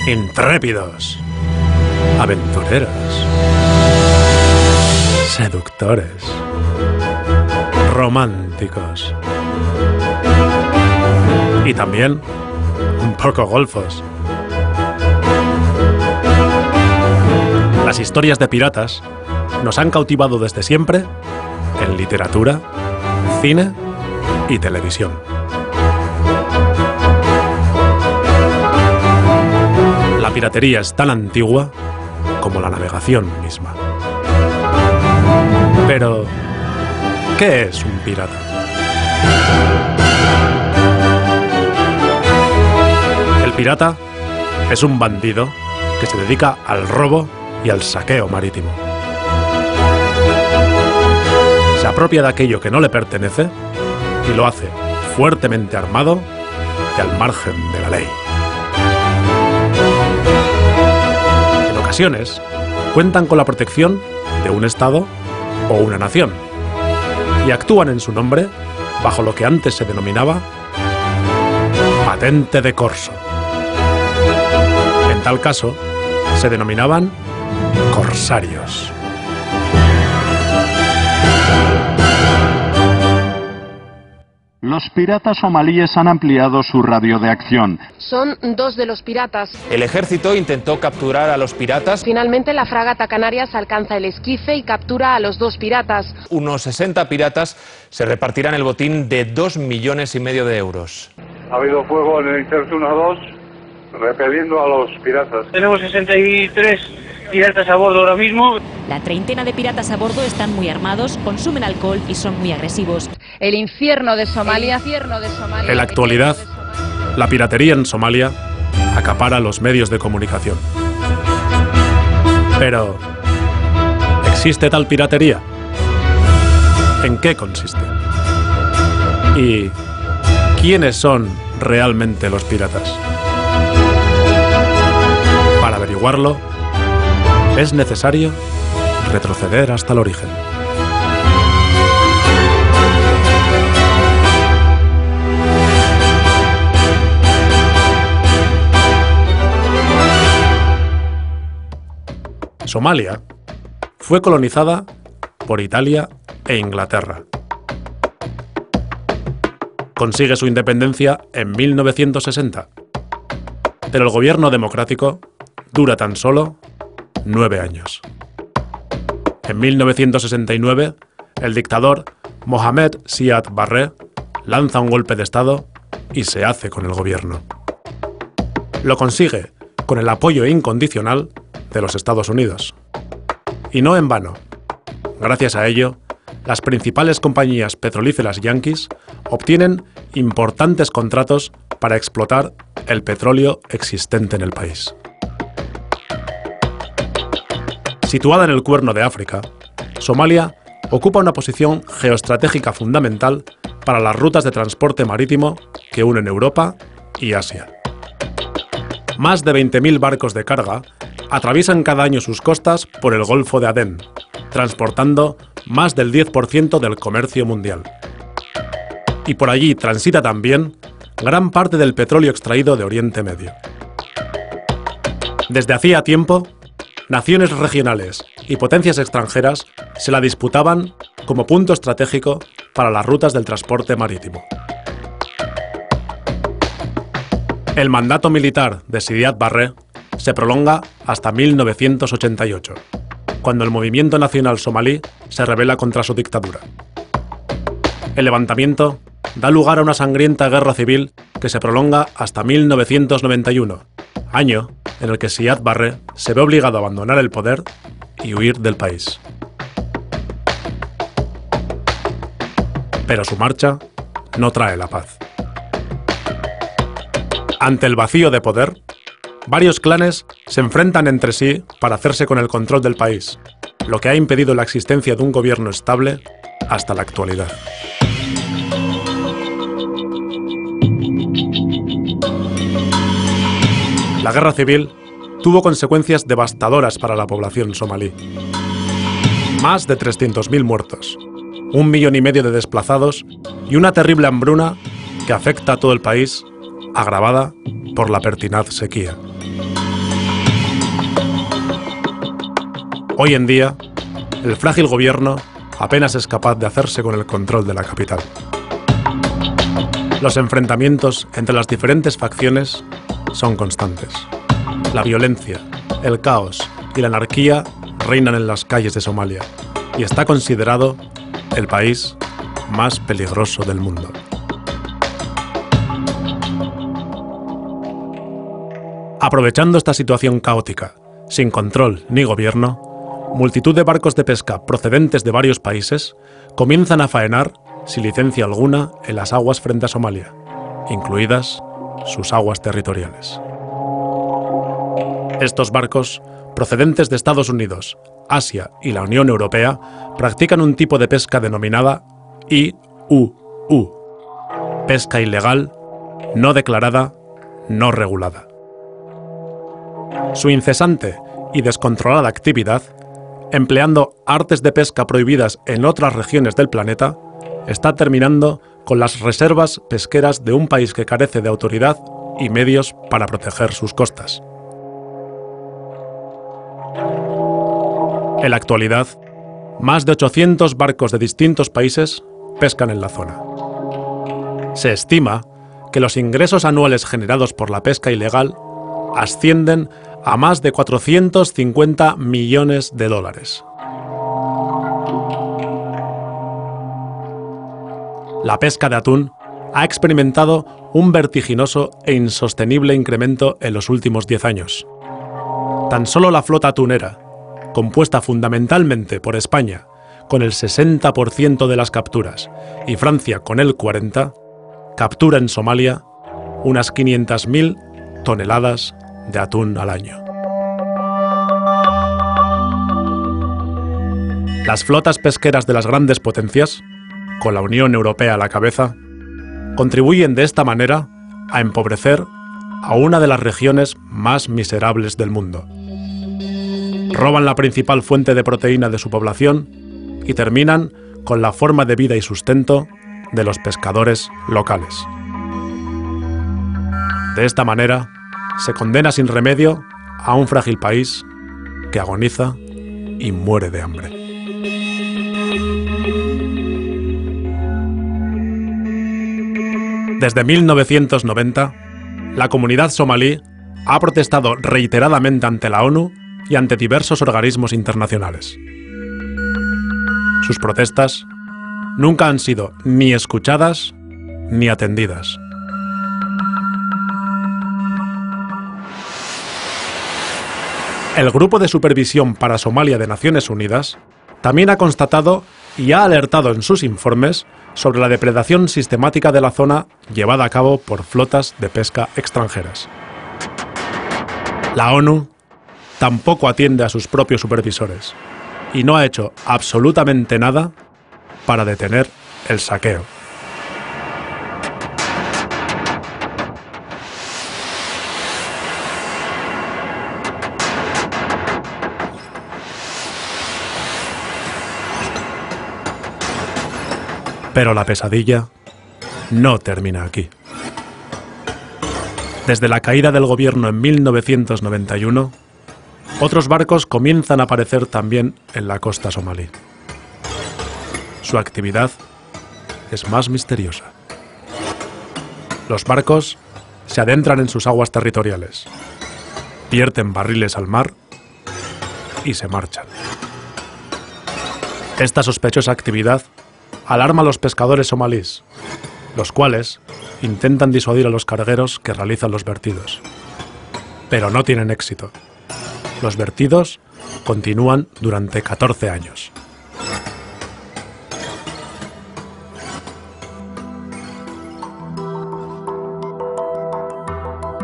intrépidos, aventureros, seductores, románticos y también un poco golfos. Las historias de piratas nos han cautivado desde siempre en literatura, cine y televisión. La piratería es tan antigua como la navegación misma. Pero, ¿qué es un pirata? El pirata es un bandido que se dedica al robo y al saqueo marítimo. Se apropia de aquello que no le pertenece y lo hace fuertemente armado y al margen de la ley. En ocasiones, cuentan con la protección de un Estado o una nación y actúan en su nombre bajo lo que antes se denominaba patente de corso. En tal caso, se denominaban corsarios. Los piratas somalíes han ampliado su radio de acción. Son 2 de los piratas. El ejército intentó capturar a los piratas. Finalmente la fragata Canarias alcanza el esquife y captura a los 2 piratas. Unos 60 piratas se repartirán el botín de 2,5 millones de euros. Ha habido fuego en el Interce 1-2, repeliendo a los piratas. Tenemos 63 piratas a bordo ahora mismo. La treintena de piratas a bordo están muy armados, consumen alcohol y son muy agresivos. El infierno de Somalia. En la actualidad, la piratería en Somalia acapara los medios de comunicación. Pero, ¿existe tal piratería? ¿En qué consiste? ¿Y quiénes son realmente los piratas? Para averiguarlo, es necesario retroceder hasta el origen. Somalia fue colonizada por Italia e Inglaterra. Consigue su independencia en 1960, pero el gobierno democrático dura tan solo 9 años. En 1969, el dictador Mohamed Siad Barre lanza un golpe de Estado y se hace con el gobierno. Lo consigue con el apoyo incondicional de los Estados Unidos. Y no en vano. Gracias a ello, las principales compañías petrolíferas yanquis obtienen importantes contratos para explotar el petróleo existente en el país. Situada en el Cuerno de África, Somalia ocupa una posición geoestratégica fundamental para las rutas de transporte marítimo que unen Europa y Asia. Más de 20.000 barcos de carga atraviesan cada año sus costas por el Golfo de Adén, transportando más del 10% del comercio mundial. Y por allí transita también gran parte del petróleo extraído de Oriente Medio. Desde hacía tiempo, naciones regionales y potencias extranjeras se la disputaban como punto estratégico para las rutas del transporte marítimo. El mandato militar de Siad Barre se prolonga hasta 1988, cuando el movimiento nacional somalí se rebela contra su dictadura. El levantamiento da lugar a una sangrienta guerra civil que se prolonga hasta 1991, año en el que Siad Barre se ve obligado a abandonar el poder y huir del país. Pero su marcha no trae la paz. Ante el vacío de poder, varios clanes se enfrentan entre sí para hacerse con el control del país, lo que ha impedido la existencia de un gobierno estable hasta la actualidad. La guerra civil tuvo consecuencias devastadoras para la población somalí. Más de 300.000 muertos, 1,5 millones de desplazados y una terrible hambruna que afecta a todo el país, agravada por la pertinaz sequía. Hoy en día, el frágil gobierno apenas es capaz de hacerse con el control de la capital. Los enfrentamientos entre las diferentes facciones son constantes. La violencia, el caos y la anarquía reinan en las calles de Somalia y está considerado el país más peligroso del mundo. Aprovechando esta situación caótica, sin control ni gobierno, multitud de barcos de pesca procedentes de varios países comienzan a faenar sin licencia alguna en las aguas frente a Somalia, incluidas sus aguas territoriales. Estos barcos, procedentes de Estados Unidos, Asia y la Unión Europea, practican un tipo de pesca denominada IUU, pesca ilegal, no declarada, no regulada. Su incesante y descontrolada actividad, empleando artes de pesca prohibidas en otras regiones del planeta, está terminando con las reservas pesqueras de un país que carece de autoridad y medios para proteger sus costas. En la actualidad, más de 800 barcos de distintos países pescan en la zona. Se estima que los ingresos anuales generados por la pesca ilegal ascienden a más de 450 millones de dólares. La pesca de atún ha experimentado un vertiginoso e insostenible incremento en los últimos 10 años. Tan solo la flota atunera, compuesta fundamentalmente por España, con el 60% de las capturas, y Francia con el 40%, captura en Somalia unas 500.000 toneladas de atún al año. Las flotas pesqueras de las grandes potencias, con la Unión Europea a la cabeza, contribuyen de esta manera a empobrecer a una de las regiones más miserables del mundo. Roban la principal fuente de proteína de su población y terminan con la forma de vida y sustento de los pescadores locales. De esta manera, se condena sin remedio a un frágil país que agoniza y muere de hambre. Desde 1990, la comunidad somalí ha protestado reiteradamente ante la ONU y ante diversos organismos internacionales. Sus protestas nunca han sido ni escuchadas ni atendidas. El Grupo de Supervisión para Somalia de Naciones Unidas también ha constatado y ha alertado en sus informes sobre la depredación sistemática de la zona llevada a cabo por flotas de pesca extranjeras. La ONU tampoco atiende a sus propios supervisores y no ha hecho absolutamente nada para detener el saqueo. Pero la pesadilla no termina aquí. Desde la caída del gobierno en 1991, otros barcos comienzan a aparecer también en la costa somalí. Su actividad es más misteriosa. Los barcos se adentran en sus aguas territoriales, vierten barriles al mar y se marchan. Esta sospechosa actividad alarma a los pescadores somalíes, los cuales intentan disuadir a los cargueros que realizan los vertidos. Pero no tienen éxito. Los vertidos continúan durante 14 años.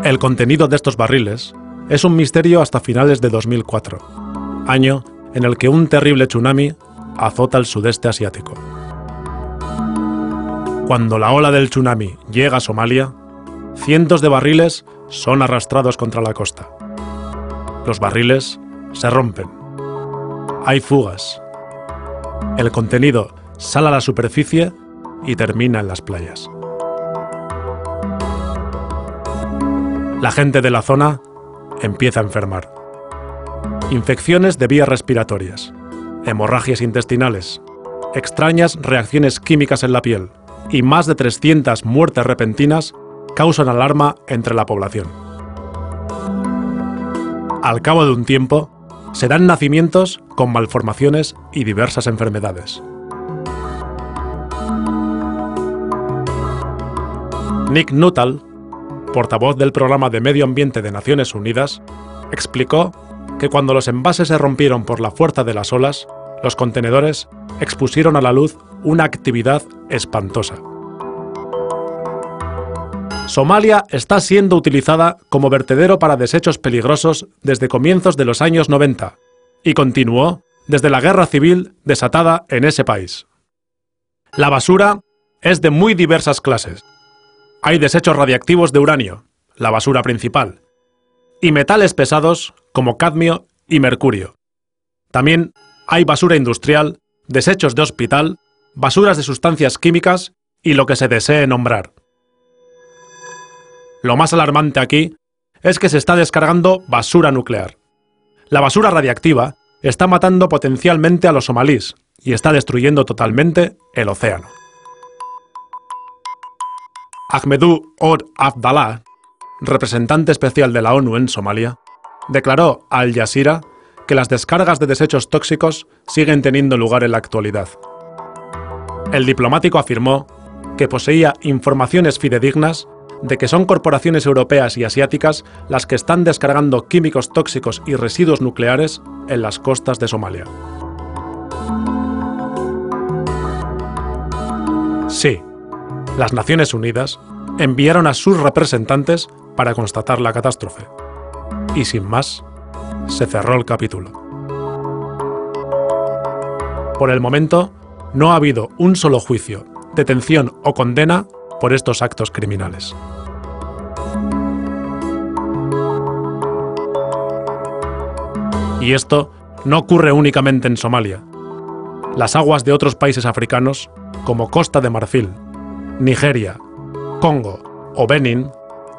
El contenido de estos barriles es un misterio hasta finales de 2004, año en el que un terrible tsunami azota el sudeste asiático. Cuando la ola del tsunami llega a Somalia, cientos de barriles son arrastrados contra la costa. Los barriles se rompen. Hay fugas. El contenido sale a la superficie y termina en las playas. La gente de la zona empieza a enfermar. infecciones de vías respiratorias, hemorragias intestinales, extrañas reacciones químicas en la piel y más de 300 muertes repentinas causan alarma entre la población. Al cabo de un tiempo, se dan nacimientos con malformaciones y diversas enfermedades. Nick Nuttall, portavoz del Programa de Medio Ambiente de Naciones Unidas, explicó que cuando los envases se rompieron por la fuerza de las olas, los contenedores expusieron a la luz una actividad espantosa. Somalia está siendo utilizada como vertedero para desechos peligrosos desde comienzos de los años 90 y continuó desde la guerra civil desatada en ese país. La basura es de muy diversas clases. Hay desechos radiactivos de uranio, la basura principal, y metales pesados como cadmio y mercurio. También hay basura industrial, desechos de hospital, basuras de sustancias químicas y lo que se desee nombrar. Lo más alarmante aquí es que se está descargando basura nuclear. La basura radiactiva está matando potencialmente a los somalíes y está destruyendo totalmente el océano. Ahmedou Ould Abdallah, representante especial de la ONU en Somalia, declaró a Al Jazeera que las descargas de desechos tóxicos siguen teniendo lugar en la actualidad. El diplomático afirmó que poseía informaciones fidedignas de que son corporaciones europeas y asiáticas las que están descargando químicos tóxicos y residuos nucleares en las costas de Somalia. Sí, las Naciones Unidas enviaron a sus representantes para constatar la catástrofe. Y sin más, se cerró el capítulo. Por el momento, no ha habido un solo juicio, detención o condena por estos actos criminales. Y esto no ocurre únicamente en Somalia. Las aguas de otros países africanos, como Costa de Marfil, Nigeria, Congo o Benín,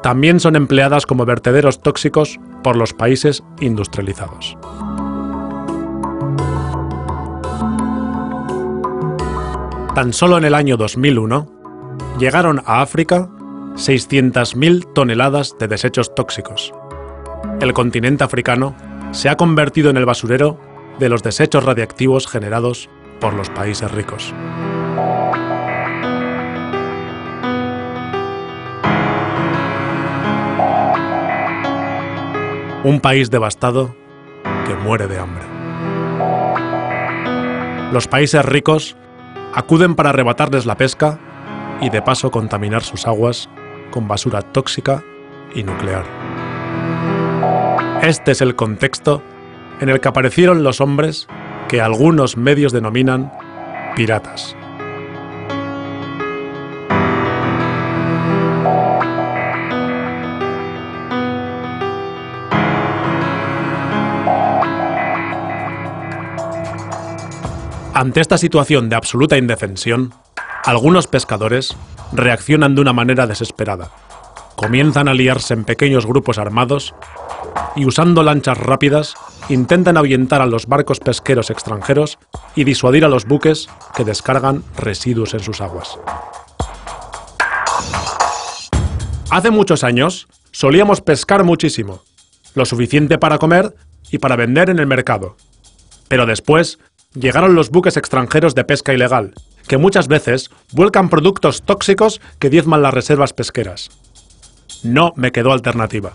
también son empleadas como vertederos tóxicos por los países industrializados. Tan solo en el año 2001, llegaron a África 600.000 toneladas de desechos tóxicos. El continente africano se ha convertido en el basurero de los desechos radiactivos generados por los países ricos. Un país devastado que muere de hambre. Los países ricos acuden para arrebatarles la pesca y de paso contaminar sus aguas con basura tóxica y nuclear. Este es el contexto en el que aparecieron los hombres que algunos medios denominan piratas. Ante esta situación de absoluta indefensión, algunos pescadores reaccionan de una manera desesperada. Comienzan a liarse en pequeños grupos armados y usando lanchas rápidas intentan ahuyentar a los barcos pesqueros extranjeros y disuadir a los buques que descargan residuos en sus aguas. Hace muchos años solíamos pescar muchísimo, lo suficiente para comer y para vender en el mercado. Pero después llegaron los buques extranjeros de pesca ilegal, que muchas veces vuelcan productos tóxicos que diezman las reservas pesqueras. No me quedó alternativa.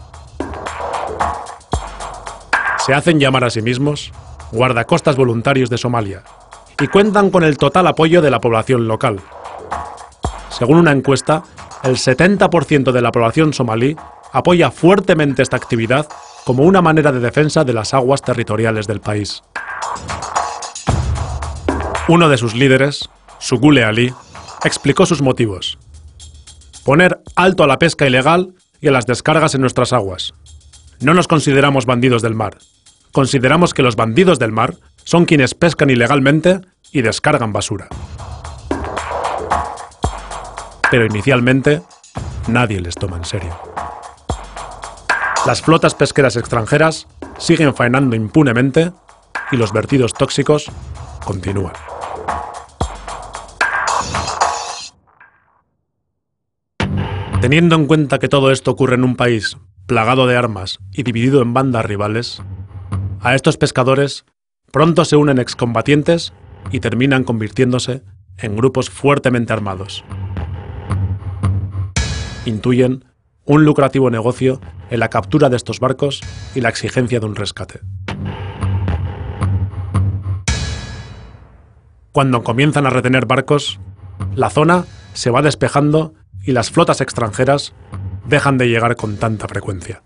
Se hacen llamar a sí mismos guardacostas voluntarios de Somalia y cuentan con el total apoyo de la población local. Según una encuesta, el 70% de la población somalí apoya fuertemente esta actividad como una manera de defensa de las aguas territoriales del país. Uno de sus líderes, Sugule Ali, explicó sus motivos. Poner alto a la pesca ilegal y a las descargas en nuestras aguas. No nos consideramos bandidos del mar. Consideramos que los bandidos del mar son quienes pescan ilegalmente y descargan basura. Pero inicialmente, nadie les toma en serio. Las flotas pesqueras extranjeras siguen faenando impunemente y los vertidos tóxicos continúan. Teniendo en cuenta que todo esto ocurre en un país plagado de armas y dividido en bandas rivales, a estos pescadores pronto se unen excombatientes y terminan convirtiéndose en grupos fuertemente armados. Intuyen un lucrativo negocio en la captura de estos barcos y la exigencia de un rescate. Cuando comienzan a retener barcos, la zona se va despejando y las flotas extranjeras dejan de llegar con tanta frecuencia.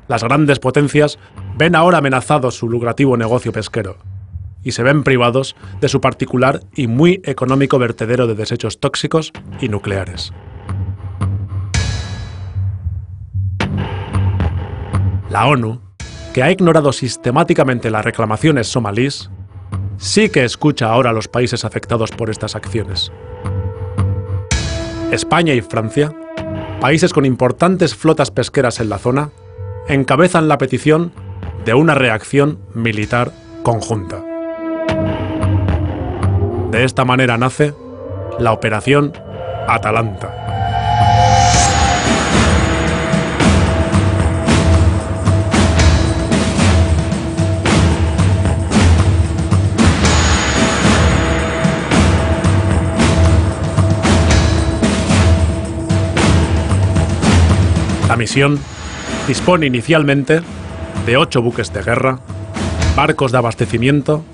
Las grandes potencias ven ahora amenazado su lucrativo negocio pesquero y se ven privados de su particular y muy económico vertedero de desechos tóxicos y nucleares. La ONU, que ha ignorado sistemáticamente las reclamaciones somalíes, sí que escucha ahora a los países afectados por estas acciones. España y Francia, países con importantes flotas pesqueras en la zona, encabezan la petición de una reacción militar conjunta. De esta manera nace la Operación Atalanta. La misión dispone inicialmente de 8 buques de guerra, barcos de abastecimiento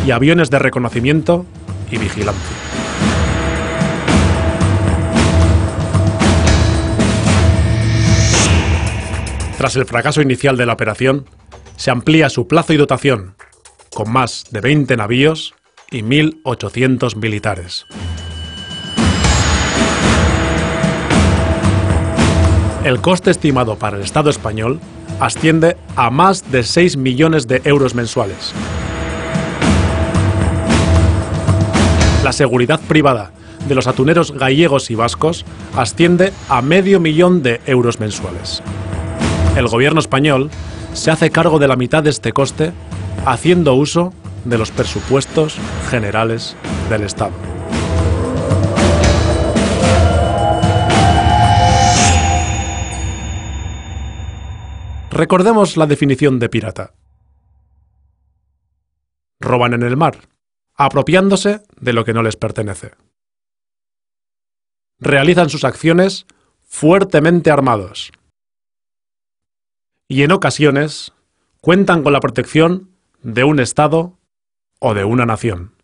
y aviones de reconocimiento y vigilancia. Tras el fracaso inicial de la operación, se amplía su plazo y dotación, con más de 20 navíos y 1.800 militares. El coste estimado para el Estado español asciende a más de 6 millones de euros mensuales. La seguridad privada de los atuneros gallegos y vascos asciende a medio millón de euros mensuales. El gobierno español se hace cargo de la mitad de este coste haciendo uso de los presupuestos generales del Estado. Recordemos la definición de pirata. Roban en el mar, apropiándose de lo que no les pertenece. Realizan sus acciones fuertemente armados. Y en ocasiones cuentan con la protección de un Estado o de una nación.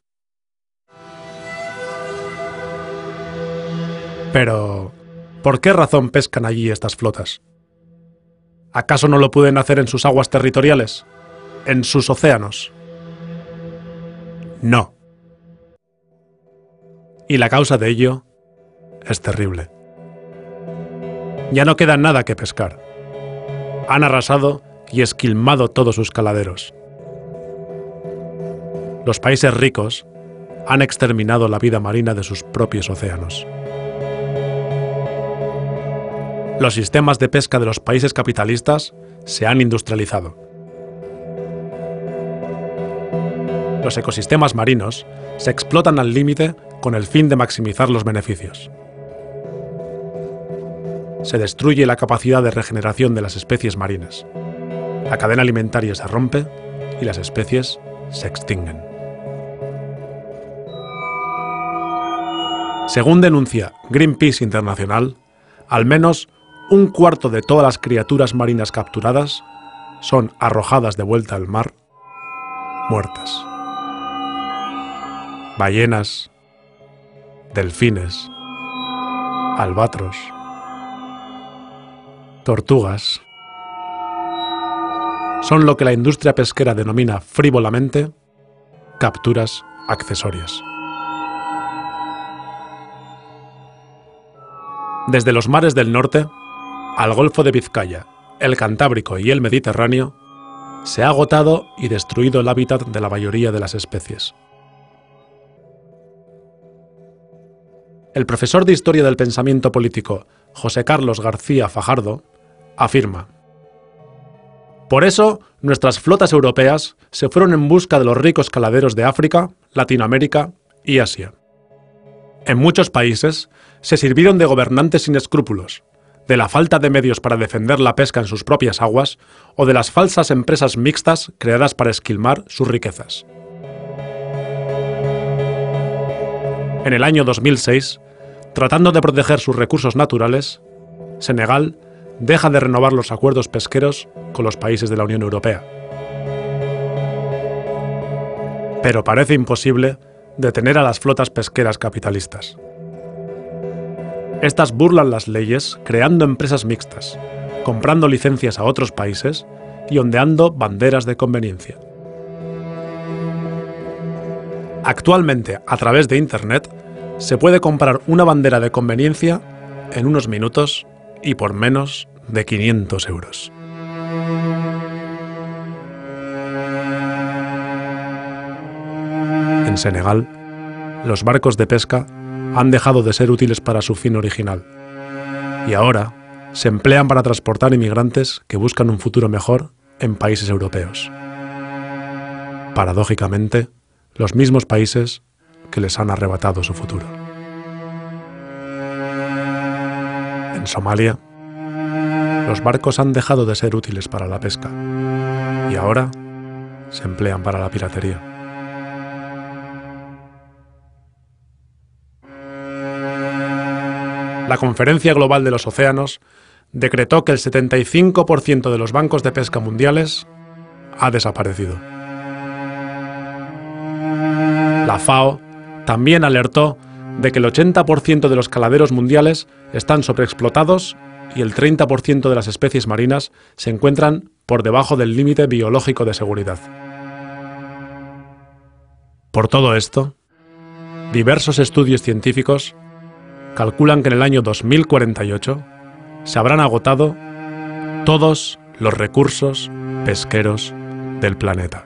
Pero, ¿por qué razón pescan allí estas flotas? ¿Acaso no lo pueden hacer en sus aguas territoriales? ¿En sus océanos? No. Y la causa de ello es terrible. Ya no queda nada que pescar. Han arrasado y esquilmado todos sus caladeros. Los países ricos han exterminado la vida marina de sus propios océanos. Los sistemas de pesca de los países capitalistas se han industrializado. Los ecosistemas marinos se explotan al límite con el fin de maximizar los beneficios. Se destruye la capacidad de regeneración de las especies marinas. La cadena alimentaria se rompe y las especies se extinguen. Según denuncia Greenpeace Internacional, al menos un cuarto de todas las criaturas marinas capturadas son arrojadas de vuelta al mar, muertas. Ballenas, delfines, albatros, tortugas, son lo que la industria pesquera denomina frívolamente capturas accesorias. Desde los mares del norte al Golfo de Vizcaya, el Cantábrico y el Mediterráneo, se ha agotado y destruido el hábitat de la mayoría de las especies. El profesor de Historia del Pensamiento Político José Carlos García Fajardo afirma: por eso, nuestras flotas europeas se fueron en busca de los ricos caladeros de África, Latinoamérica y Asia. En muchos países se sirvieron de gobernantes sin escrúpulos, de la falta de medios para defender la pesca en sus propias aguas o de las falsas empresas mixtas creadas para esquilmar sus riquezas. En el año 2006, tratando de proteger sus recursos naturales, Senegal deja de renovar los acuerdos pesqueros con los países de la Unión Europea. Pero parece imposible detener a las flotas pesqueras capitalistas. Estas burlan las leyes creando empresas mixtas, comprando licencias a otros países y ondeando banderas de conveniencia. Actualmente, a través de Internet, se puede comprar una bandera de conveniencia en unos minutos y por menos de 500 euros. En Senegal, los barcos de pesca han dejado de ser útiles para su fin original y ahora se emplean para transportar inmigrantes que buscan un futuro mejor en países europeos. Paradójicamente, los mismos países que les han arrebatado su futuro. En Somalia, los barcos han dejado de ser útiles para la pesca y ahora se emplean para la piratería. La Conferencia Global de los Océanos decretó que el 75% de los bancos de pesca mundiales ha desaparecido. La FAO también alertó de que el 80% de los caladeros mundiales están sobreexplotados y el 30% de las especies marinas se encuentran por debajo del límite biológico de seguridad. Por todo esto, diversos estudios científicos calculan que en el año 2048 se habrán agotado todos los recursos pesqueros del planeta.